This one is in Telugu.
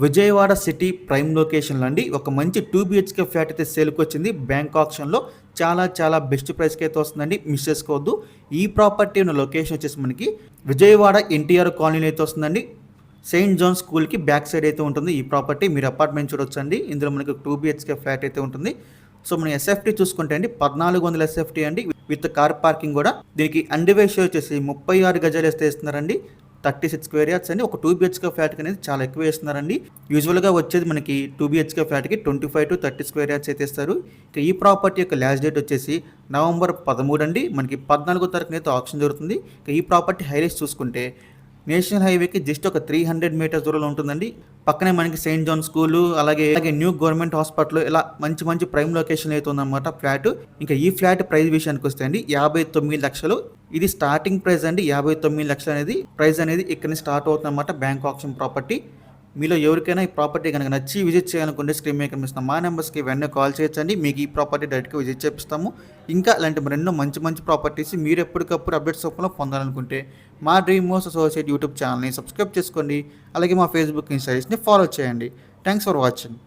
విజయవాడ సిటీ ప్రైమ్ లొకేషన్లో అండి ఒక మంచి 2 బిహెచ్కే ఫ్లాట్ అయితే సేల్కి వచ్చింది. బ్యాంక్ ఆప్షన్లో చాలా బెస్ట్ ప్రైస్కి అయితే వస్తుందండి, మిస్ చేసుకోవద్దు. ఈ ప్రాపర్టీ ఉన్న లొకేషన్ వచ్చేసి మనకి విజయవాడ ఎన్టీఆర్ కాలనీలో అయితే వస్తుందండి. సెయింట్ జాన్ స్కూల్కి బ్యాక్ సైడ్ అయితే ఉంటుంది ఈ ప్రాపర్టీ. మీరు అపార్ట్మెంట్ చూడొచ్చండి. ఇందులో మనకి 2 బిహెచ్కే ఫ్లాట్ అయితే ఉంటుంది. సో మనం ఎస్ఎఫ్టీ చూసుకుంటే అండి 1400 ఎస్ఎఫ్టీ అండి, విత్ కార్ పార్కింగ్ కూడా. దీనికి అండివేషియో వచ్చేసి 36 గజాలు వేస్తే ఇస్తున్నారండి. 36 స్క్వేర్ యార్డ్స్ అండి. ఒక 2 బిహెచ్కే ఫ్లాట్కి అనేది చాలా ఎక్కువ వేస్తున్నారండి. యూజువల్గా వచ్చేది మనకి 2 బిహెచ్కే ఫ్లాట్కి 25 to 30 స్క్వేర్ యార్డ్స్ అయితే ఇస్తారు. ఇక ఈ ప్రాపర్టీ యొక్క లాస్ట్ డేట్ వచ్చేసి నవంబర్ 13 అండి. మనకి 14వ తారీఖున అయితే ఆప్షన్ జరుగుతుంది. ఇక ఈ ప్రాపర్టీ హైలైట్స్ చూసుకుంటే నేషనల్ హైవేకి జస్ట్ ఒక 300 మీటర్స్ దూరంలో ఉంటుందండి. పక్కనే మనకి సెయింట్ జాన్ స్కూలు, అలాగే న్యూ గవర్నమెంట్ హాస్పిటల్, ఇలా మంచి ప్రైమ్ లొకేషన్ అయితే ఉందన్నమాట ఫ్లాట్. ఇంకా ఈ ఫ్లాట్ ప్రైస్ విషయానికి వస్తే అండి 59 లక్షలు. ఇది స్టార్టింగ్ ప్రైస్ అండి. 59 లక్షలు అనేది ప్రైస్ అనేది ఇక్కడ నుంచి స్టార్ట్ అవుతుంది అన్నమాట బ్యాంక్ ఆప్షన్ ప్రాపర్టీ. మీలో ఎవరికైనా ఈ ప్రాపర్టీ కనుక నచ్చి విజిట్ చేయాలనుకుంటే స్క్రీన్ మీద కనిపిస్తాం మా నెంబర్స్కి వెంటనే కాల్ చేయొచ్చండి. మీకు ఈ ప్రాపర్టీ డైరెక్ట్గా విజిట్ చేపిస్తాము. ఇంకా ఇలాంటి మరెన్నో మంచి ప్రాపర్టీస్ మీరు ఎప్పటికప్పుడు అప్డేట్స్ రూపంలో పొందాలనుకుంటే మా డ్రీమ్ హౌస్ అసోసియేట్ యూట్యూబ్ ఛానల్ని సబ్స్క్రైబ్ చేసుకోండి. అలాగే మా ఫేస్బుక్ ఇన్స్టాగ్రామ్ని ఫాలో చేయండి. Thanks for watching.